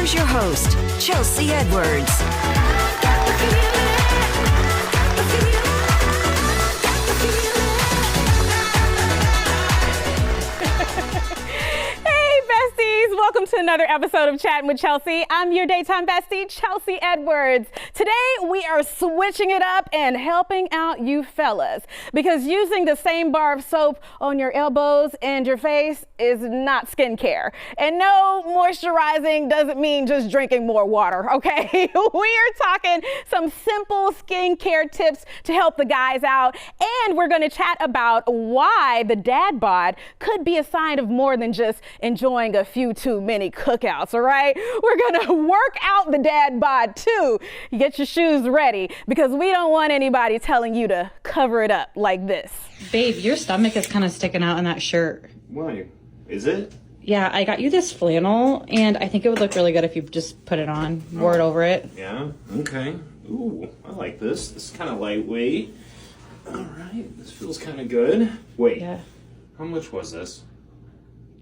Here's your host, Chelsea Edwards. Welcome to another episode of Chattin with Chelsea. I'm your daytime bestie, Chelsea Edwards. Today, we are switching it up and helping out you fellas, because using the same bar of soap on your elbows and your face is not skincare. And no, moisturizing doesn't mean just drinking more water, okay? We are talking some simple skincare tips to help the guys out, and we're gonna chat about why the dad bod could be a sign of more than just enjoying a few too many cookouts, all right? We're gonna work out the dad bod too. Get your shoes ready, because we don't want anybody telling you to cover it up like this. Babe, your stomach is kind of sticking out in that shirt. Why? Is it? Yeah, I got you this flannel, and I think it would look really good if you just put it on, wore it over it. Yeah, okay. Ooh, I like this. This is kind of lightweight. All right, this feels kind of good. Wait, Yeah. How much was this?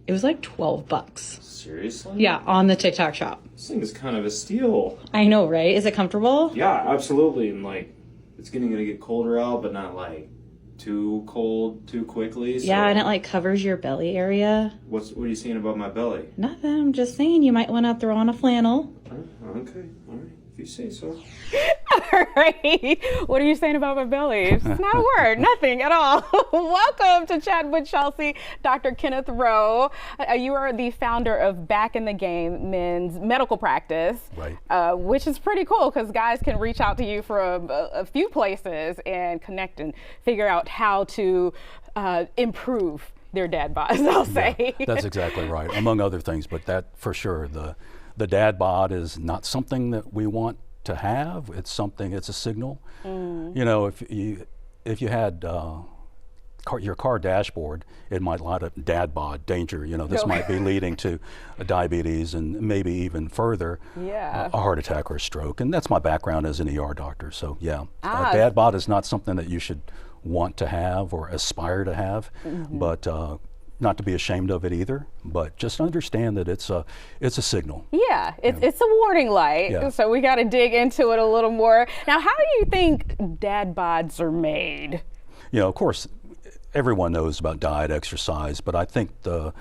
It was like $12. Seriously? Yeah, on the TikTok shop. This thing is kind of a steal. I know, right? Is it comfortable? Yeah, absolutely. And like, it's gonna get colder out, but not like too cold too quickly. So Yeah, and it like covers your belly area. what are you saying about my belly? Nothing, I'm just saying you might want to throw on a flannel. Okay, all right. If you say so. All right. What are you saying about my belly? It's not a word, nothing at all. Welcome to Chat with Chelsea, Dr. Kenneth Ro. You are the founder of Back in the Game Men's Medical Practice, right? Which is pretty cool, because guys can reach out to you from a few places and connect and figure out how to improve their dad bods, I'll say. Yeah, that's exactly right, among other things, but that for sure, the dad bod is not something that we want to have. It's something, it's a signal. You know, if you had your car dashboard, it might light up dad bod, danger. You know, this might be leading to diabetes and maybe even further, a heart attack or a stroke. And that's my background as an ER doctor. So yeah, dad bod is not something that you should want to have or aspire to have, but not to be ashamed of it either, but just understand that it's a signal. Yeah, it's a warning light. Yeah. So we got to dig into it a little more. Now, how do you think dad bods are made? You know, of course, everyone knows about diet, exercise, but I think the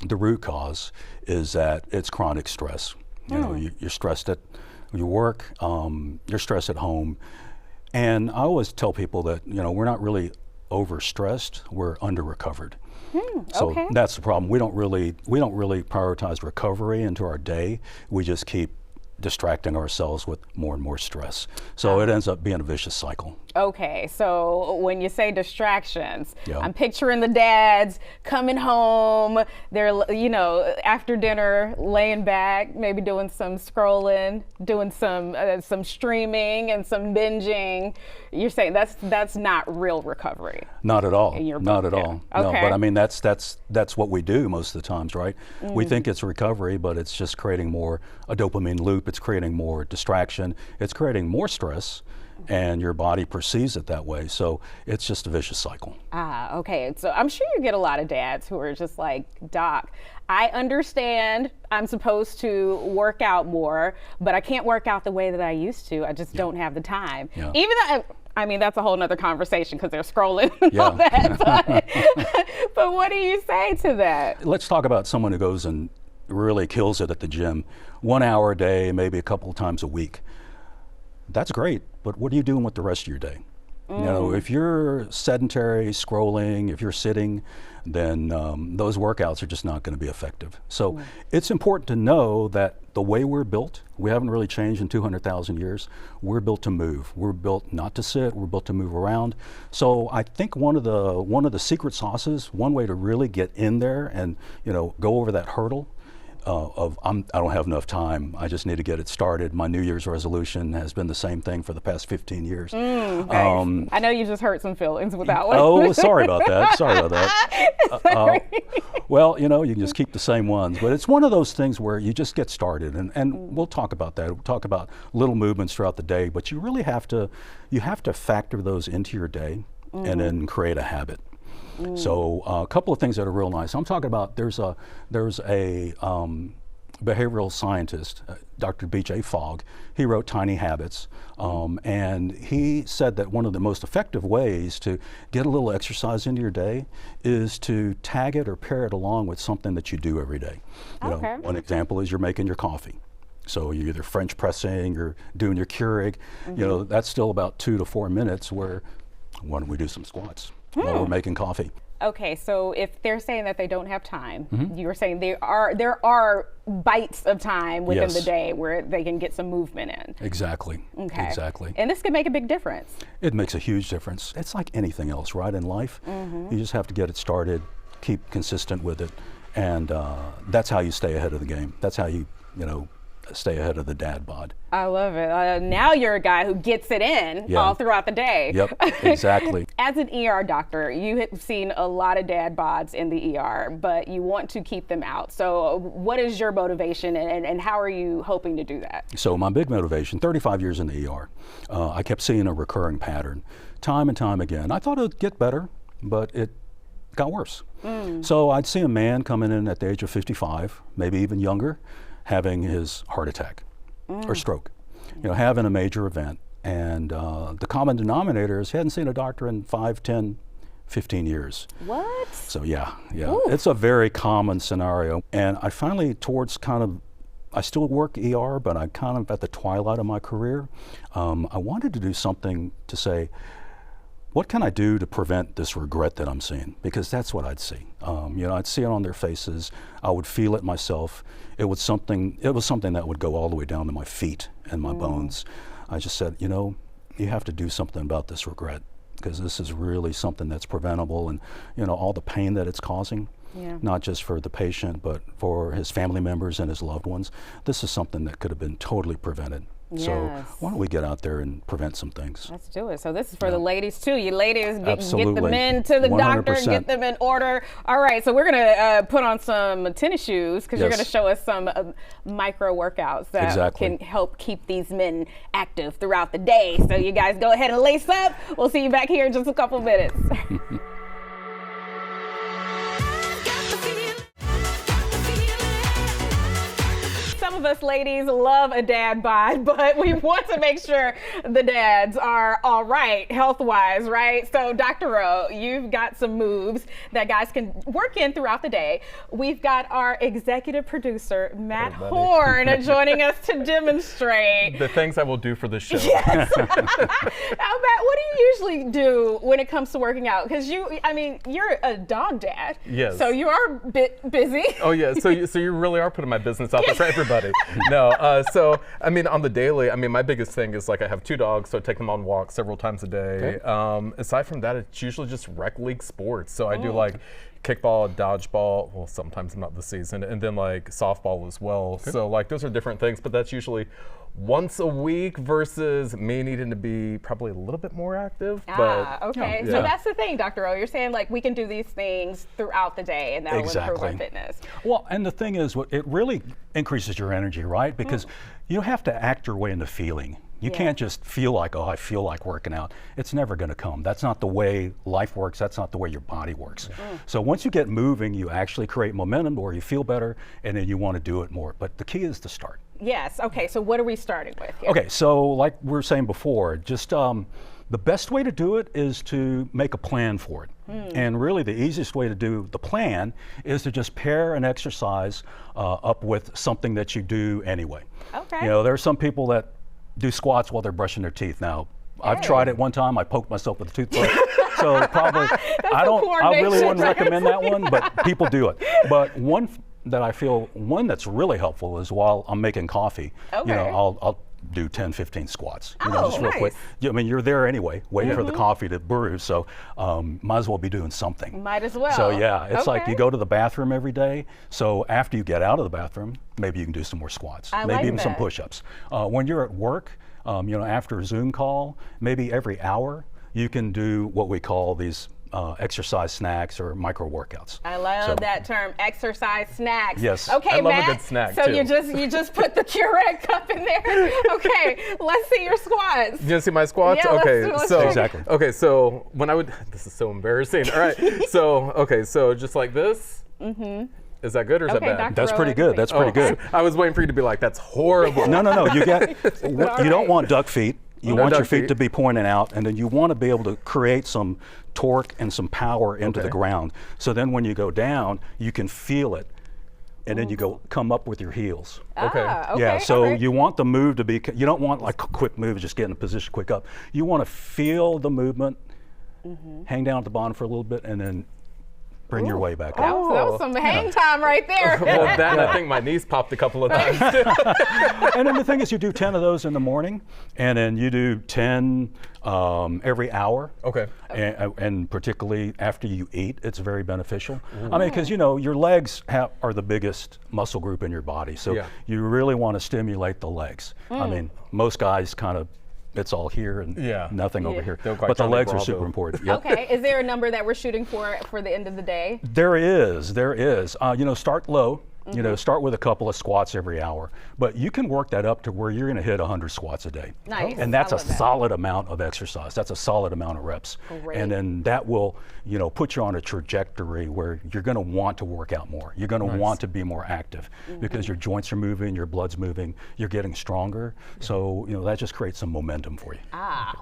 root cause is that it's chronic stress. You know, you're stressed at your work, you're stressed at home, and I always tell people that, you know, we're not really overstressed, we're under recovered. So that's the problem. We don't really prioritize recovery into our day. We just keep distracting ourselves with more and more stress. So it ends up being a vicious cycle. Okay, so when you say distractions, Yeah. I'm picturing the dads coming home, they're, you know, after dinner, laying back, maybe doing some scrolling, doing some streaming and some binging. You're saying that's not real recovery? Not at all. In your Not book, at yeah. all. Okay. No, but I mean that's what we do most of the times, right? We think it's recovery, but it's just creating more a dopamine loop. It's creating more distraction. It's creating more stress, and your body perceives it that way. So it's just a vicious cycle. Okay. So I'm sure you get a lot of dads who are just like, Doc, I understand I'm supposed to work out more, but I can't work out the way that I used to. I just don't have the time. Yeah. Even though, I mean, that's a whole nother conversation because they're scrolling and all Yeah. that. But what do you say to that? Let's talk about someone who goes and really kills it at the gym 1 hour a day, maybe a couple of times a week. That's great, but what are you doing with the rest of your day? You know, if you're sedentary, scrolling, if you're sitting, then those workouts are just not going to be effective. So it's important to know that the way we're built, we haven't really changed in 200,000 years. We're built to move. We're built not to sit. We're built to move around. So I think one of the secret sauces, one way to really get in there and, you know, go over that hurdle I don't have enough time, I just need to get it started. My New Year's resolution has been the same thing for the past 15 years. Nice. I know you just hurt some feelings with that one. Oh, sorry about that. Sorry about that. Well, you know, you can just keep the same ones, but it's one of those things where you just get started, and we'll talk about that. We'll talk about little movements throughout the day, but you really have to factor those into your day and then create a habit. So a couple of things that are real nice. I'm talking about there's a behavioral scientist, Dr. B.J. Fogg. He wrote Tiny Habits, and he said that one of the most effective ways to get a little exercise into your day is to tag it or pair it along with something that you do every day. You know, one example is you're making your coffee. So you're either French pressing or doing your Keurig. You know, that's still about 2 to 4 minutes where, why don't we do some squats while we're making coffee? Okay, so if they're saying that they don't have time, you're saying there are bites of time within the day where they can get some movement in. Exactly. Okay. Exactly. And this can make a big difference. It makes a huge difference. It's like anything else, right, in life. You just have to get it started, keep consistent with it, and that's how you stay ahead of the game. That's how you stay ahead of the dad bod. I love it. Now you're a guy who gets it in all throughout the day. Yep, exactly. As an ER doctor, you have seen a lot of dad bods in the ER, but you want to keep them out. So what is your motivation and how are you hoping to do that? So my big motivation, 35 years in the ER, I kept seeing a recurring pattern time and time again. I thought it would get better, but it got worse. So I'd see a man coming in at the age of 55, maybe even younger, having his heart attack or stroke, having a major event. And the common denominator is he hadn't seen a doctor in 5, 10, 15 years. What? So yeah, it's a very common scenario. And I finally, I still work ER, but I'm kind of at the twilight of my career. I wanted to do something to say, what can I do to prevent this regret that I'm seeing? Because that's what I'd see. I'd see it on their faces. I would feel it myself. It was something that would go all the way down to my feet and my bones. I just said, you have to do something about this regret, because this is really something that's preventable, and all the pain that it's causing. Not just for the patient, but for his family members and his loved ones. This is something that could have been totally prevented. Yes. So why don't we get out there and prevent some things? Let's do it. So this is for the ladies too. You ladies, get the men to the 100%. doctor, get them in order. All right, so we're gonna put on some tennis shoes because you're gonna show us some micro workouts that can help keep these men active throughout the day. So you guys go ahead and lace up. We'll see you back here in just a couple minutes. Some of us ladies love a dad bod, but we want to make sure the dads are all right health-wise, right? So Dr. Ro, you've got some moves that guys can work in throughout the day. We've got our executive producer, Matt Horn, joining us to demonstrate the things I will do for the show. Yes. Now, Matt, what do you usually do when it comes to working out? Because you're a dog dad. Yes. So you are a bit busy. Oh yeah. So you really are putting my business out there for everybody. No. On the daily, my biggest thing is I have 2 dogs, so I take them on walks several times a day. Okay. Aside from that, it's usually just rec league sports. So I do kickball, dodgeball. Well, sometimes I'm not this season, and then softball as well. Okay. So those are different things, but that's usually once a week versus me needing to be probably a little bit more active. Okay. So that's the thing, Dr. O. You're saying we can do these things throughout the day, and that will improve our fitness. Well, and the thing is, it really increases your energy, right? Because you have to act your way into feeling. You can't just feel like, I feel like working out. It's never going to come. That's not the way life works. That's not the way your body works. So once you get moving, you actually create momentum, or you feel better, and then you want to do it more. But the key is to start. Yes. Okay. So what are we starting with here? Okay. So like we were saying before, just the best way to do it is to make a plan for it. And really the easiest way to do the plan is to just pair an exercise up with something that you do anyway. Okay. There are some people that do squats while they're brushing their teeth. Now, I've tried it one time. I poked myself with a toothbrush. So probably, I really wouldn't recommend that one, but people do it. But one that's really helpful is while I'm making coffee, I'll do 10, 15 squats. Just real quick. You're there anyway, waiting for the coffee to brew, so might as well be doing something. Might as well. So yeah, it's like you go to the bathroom every day, so after you get out of the bathroom, maybe you can do some more squats, maybe even some push-ups. When you're at work, after a Zoom call, maybe every hour, you can do what we call these exercise snacks or micro workouts. I love that term, exercise snacks. Yes. Okay, I love Matt, a good snack so too. you just put the Keurig cup in there. Okay, let's see your squats. You want to see my squats? Yeah, okay, let's see. Exactly. Okay, so when this is so embarrassing. All right, so just like this. Is that good or is that Okay, bad? Dr. That's Ro, pretty what do you good. That's pretty good. I was waiting for you to be like, that's horrible. No. You don't want duck feet. You No want your duck feet feet. to be pointing out, and then you want to be able to create some torque and some power into the Okay. ground. So then when you go down, you can feel it, and then you come up with your heels. Okay. Okay, Yeah, so all right. you want the move to be, you don't want like a quick move, just get in a position quick up. You want to feel the movement, hang down at the bottom for a little bit, and then bring your way back That up. was some hang time right there. Well, that I think my knees popped a couple of times too. And then the thing is, you do 10 of those in the morning, and then you do 10 every hour. Okay. And particularly after you eat, it's very beneficial. I mean, because your legs are the biggest muscle group in your body, so Yeah. you really want to stimulate the legs. I mean, most guys kind of, it's all here and Yeah. nothing over here, Don't quite but the Johnny legs are Bravo. super important. Yep. Okay, is there a number that we're shooting for the end of the day? There is. Start low. Start with a couple of squats every hour, but you can work that up to where you're going to hit 100 squats a day. Nice. And that's I a love that. solid amount of exercise. That's a solid amount of reps. Great. And then that will, put you on a trajectory where you're going to want to work out more. You're going to want to be more active because your joints are moving, your blood's moving, you're getting stronger. So, that just creates some momentum for you.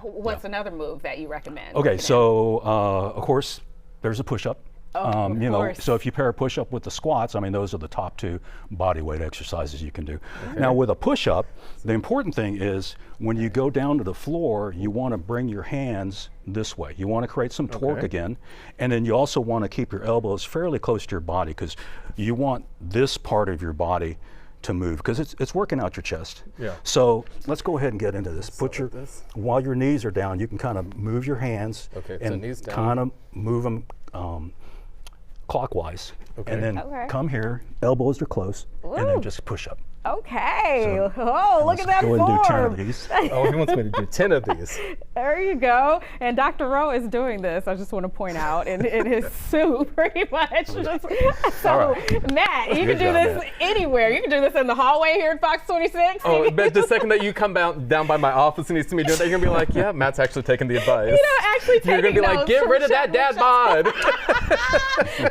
What's another move that you recommend? Okay, so of course, there's a push-up. Of course. So if you pair a push-up with the squats, I mean, those are the top two body weight exercises you can do. Now with a push-up, the important thing is when you go down to the floor, you want to bring your hands this way. You want to create some torque again, and then you also want to keep your elbows fairly close to your body because you want this part of your body to move because it's working out your chest. Yeah. So let's go ahead and get into this. this. While your knees are down, you can kind of move your hands Okay, so and knees down. kind of move them clockwise. Okay. And then Okay. come here, elbows are close, and Ooh. then just push up. Okay. So, oh, look Let's at that go ahead and do 10 form. of these. Oh, he wants me to do 10 of these. There you go. And Dr. Ro is doing this, I just want to point out, in his suit pretty much. So, Matt, you can do job, this Matt. anywhere. You can do this in the hallway here at Fox 26. Oh, but the second that you come down by my office and you see me doing that, you're going to be like, yeah, Matt's actually taking the advice. Actually You're going to taking be like, notes get from rid of that Chattin dad bod.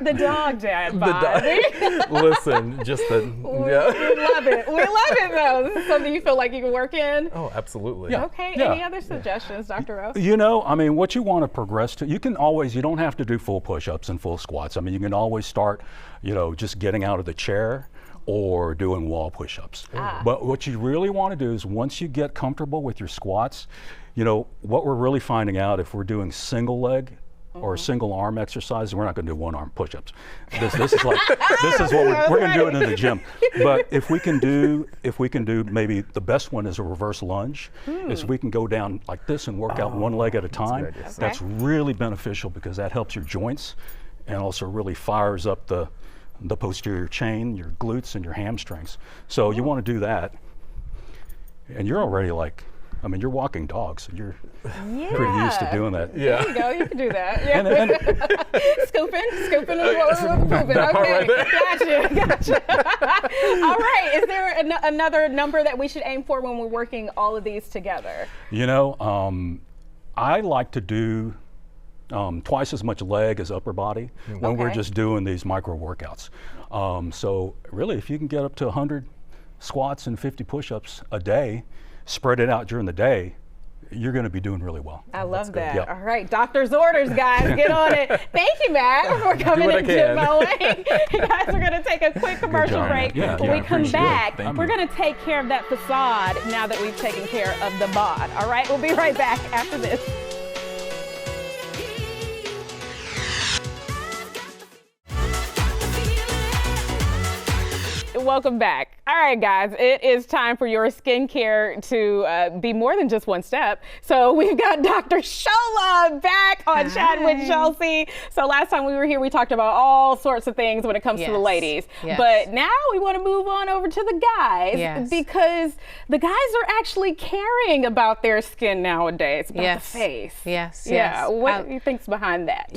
The dog dad bod. Listen, just the, We yeah. love it. We love it, though. This is something you feel like you can work in. Oh, absolutely. Okay. Yeah. Any other suggestions, Dr. Ro? I mean, what you want to progress to, you don't have to do full push-ups and full squats. I mean, you can always start, just getting out of the chair or doing wall push-ups. But what you really want to do is once you get comfortable with your squats, what we're really finding out if we're doing single leg or single arm exercise, we're not going to do one arm push-ups. This is what we're going to do it in the gym. But if we can do maybe the best one is a reverse lunge, is we can go down like this and work out one leg at a time. idea. That's really beneficial because that helps your joints and also really fires up the posterior chain, your glutes and your hamstrings. So you want to do that. And you're already you're walking dogs. You're pretty used to doing that. Yeah. There you go. You can do that. Yeah. And Scooping pooping. That part Okay. right there. Gotcha. All right. Is there another number that we should aim for when we're working all of these together? I like to do twice as much leg as upper body when we're Okay. just doing these micro workouts. So really, if you can get up to 100 squats and 50 push-ups a day, spread it out during the day, you're going to be doing really well. I love that. Yep. All right, doctor's orders, guys. Get on it. Thank you, Matt, for coming what I and getting can. my way. You guys are going to take a quick commercial job, break. Matt. Yeah, when we yeah, come appreciate it. back, Thank we're you. going to take care of that facade now that we've taken care of the bod. All right, we'll be right back after this. Welcome back. All right, guys, it is time for your skincare to be more than just one step. So we've got Dr. Shola back on Chattin with Chelsea. So last time we were here, we talked about all sorts of things when it comes to the ladies. Yes. But now we want to move on over to the guys Yes. because the guys are actually caring about their skin nowadays, about Yes. the face. Yes, Yeah. yes. What do you think's behind that?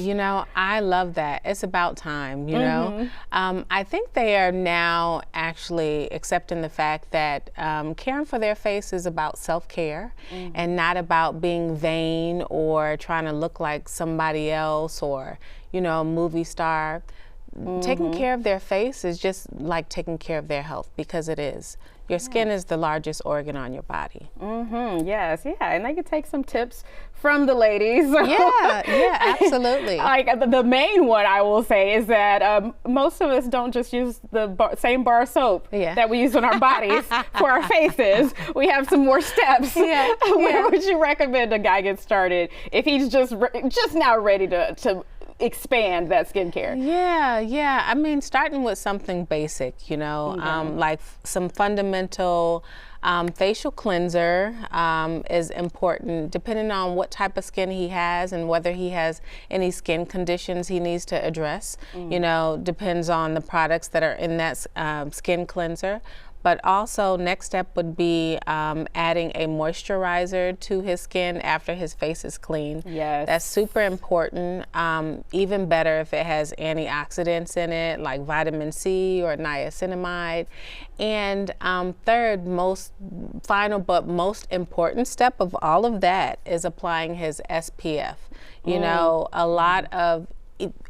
I love that. It's about time, you know. I think they are now actually accepting the fact that caring for their face is about self-care and not about being vain or trying to look like somebody else or, a movie star. taking care of their face is just like taking care of their health, because it is. Your skin is the largest organ on your body. Yes, yeah, and they could take some tips from the ladies. Yeah, absolutely. Like the main one I will say is that most of us don't just use the same bar of soap that we use on our bodies for our faces. We have some more steps. Where would you recommend a guy get started if he's just now ready to expand that skincare? Yeah. I mean, starting with something basic, like some fundamental facial cleanser is important, depending on what type of skin he has and whether he has any skin conditions he needs to address. Depends on the products that are in that skin cleanser. But also, next step would be adding a moisturizer to his skin after his face is clean. Yes. That's super important. Even better if it has antioxidants in it, like vitamin C or niacinamide. And third, final but most important step of all of that is applying his SPF. A lot of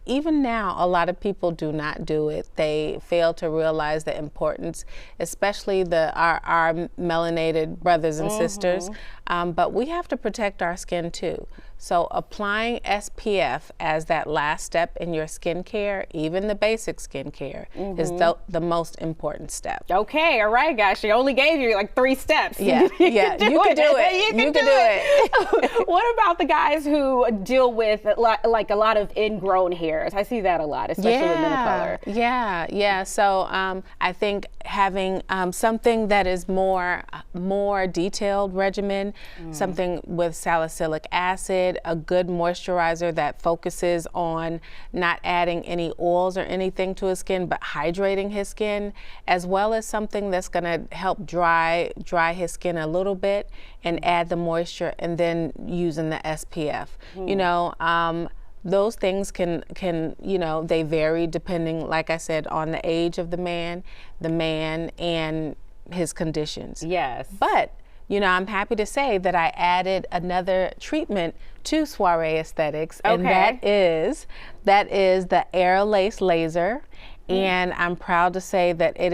even now, a lot of people do not do it. They fail to realize the importance, especially our melanated brothers and sisters. But we have to protect our skin too. So applying SPF as that last step in your skincare, even the basic skincare, is the most important step. Okay, all right, guys. She only gave you like 3 steps. Yeah, you can do it. What about the guys who deal with like a lot of ingrown hairs? I see that a lot, especially with men of color. Yeah. So I think having something that is more detailed regimen, something with salicylic acid, a good moisturizer that focuses on not adding any oils or anything to his skin, but hydrating his skin, as well as something that's going to help dry his skin a little bit and add the moisture, and then using the SPF. Those things can they vary depending, like I said, on the age of the man and his conditions. Yes. But I'm happy to say that I added another treatment to Soiree Aesthetics, and that is the Air Lace Laser. And I'm proud to say that it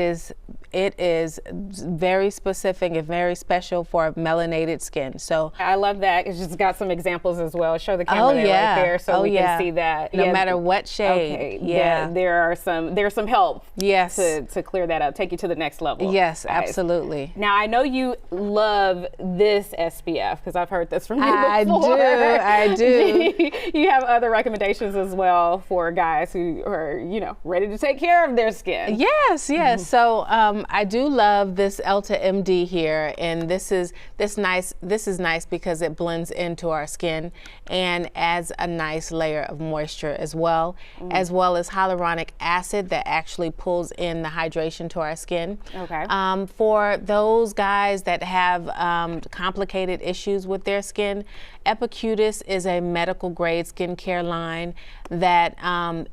is very specific and very special for melanated skin. So I love that. It's just got some examples as well. Show the camera right there so we can see that. No matter what shade. Okay. There's some help. Yes. To clear that up, take you to the next level. Yes, guys. Absolutely. Now I know you love this SPF because I've heard this from you before. I do. You have other recommendations as well for guys who are ready to take care of their skin. Yes. So I do love this Elta MD here, and this is nice because it blends into our skin and adds a nice layer of moisture as well as hyaluronic acid that actually pulls in the hydration to our skin. Okay. For those guys that have complicated issues with their skin, Epicutis is a medical grade skincare line that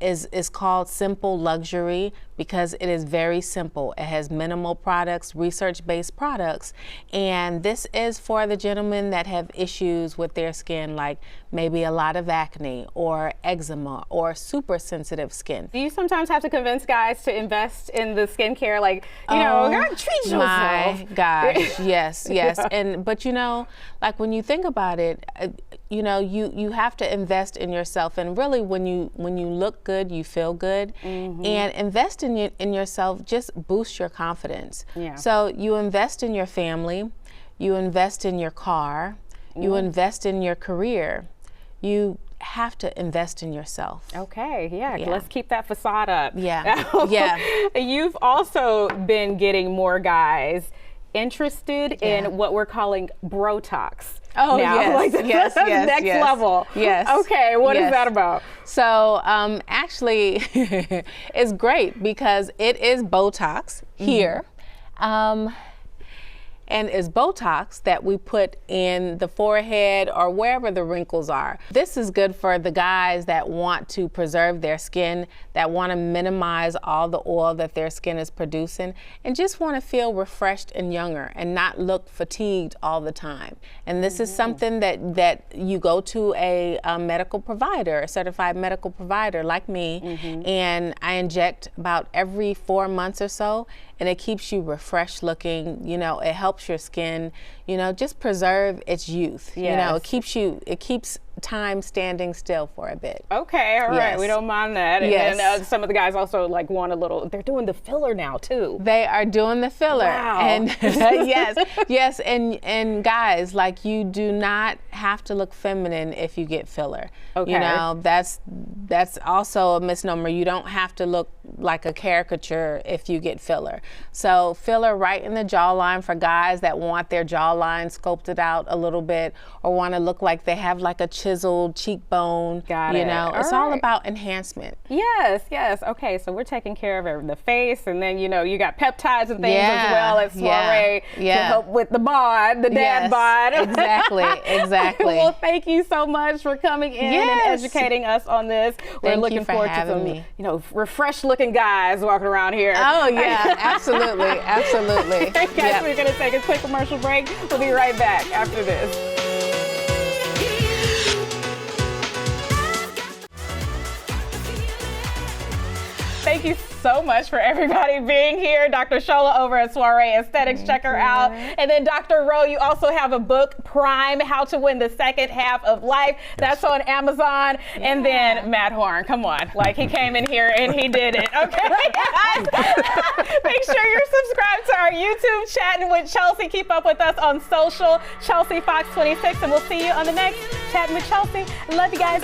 is called Simple Luxury because it is very simple. It has minimal products, research-based products, and this is for the gentlemen that have issues with their skin, like maybe a lot of acne or eczema or super sensitive skin. Do you sometimes have to convince guys to invest in the skincare, like, treat yourself? My gosh, yes. But like when you think about it, you have to invest in yourself, and really when you look good, you feel good, and invest in yourself just boosts your confidence. Yeah. So you invest in your family, you invest in your car, you invest in your career. You have to invest in yourself. Okay, let's keep that facade up. Yeah. You've also been getting more guys interested in what we're calling Brotox. Oh, now. Yes. Next level. Yes. Okay, what is that about? So actually, it's great because it is Botox here. and is Botox that we put in the forehead or wherever the wrinkles are. This is good for the guys that want to preserve their skin, that want to minimize all the oil that their skin is producing, and just want to feel refreshed and younger and not look fatigued all the time. And this is something that you go to a medical provider, a certified medical provider like me, and I inject about every 4 months or so, and it keeps you refreshed looking. You know, it helps your skin, you know, just preserve its youth. Yes. You know, it keeps time standing still for a bit. Okay, all right, Yes. we don't mind that. And Yes. then some of the guys also like want a little, they're doing the filler now too. They are doing the filler. Wow. And yes, and guys, like, you do not have to look feminine if you get filler. Okay. You know, that's also a misnomer. You don't have to look like a caricature if you get filler. So filler right in the jawline for guys that want their jawline sculpted out a little bit or want to look like they have like a chiseled cheekbone. Got you it. know, All it's all right. about enhancement. Yes, yes. Okay, so we're taking care of the face, and then, you know, you got peptides and things Yeah, as well at Soiree yeah. to help with the bod, the dad Yes, bod. exactly. Well, thank you so much for coming in and Yes. educating us on this. We're Thank you looking for forward to having some, me. you know, refreshed looking guys walking around here. Oh yeah, absolutely, absolutely. Guys, Yep. we're going to take a quick commercial break. We'll be right back after this. Thank you so much for everybody being here. Dr. Shola over at Soiree Aesthetics, check her out. And then Dr. Ro, you also have a book, Prime, How to Win the Second Half of Life. That's on Amazon. And then Matt Horn, come on. Like, he came in here and he did it, okay? Make sure you're subscribed to our YouTube, Chattin' with Chelsea. Keep up with us on social, Chelsea Fox 26, and we'll see you on the next Chattin' with Chelsea. Love you guys.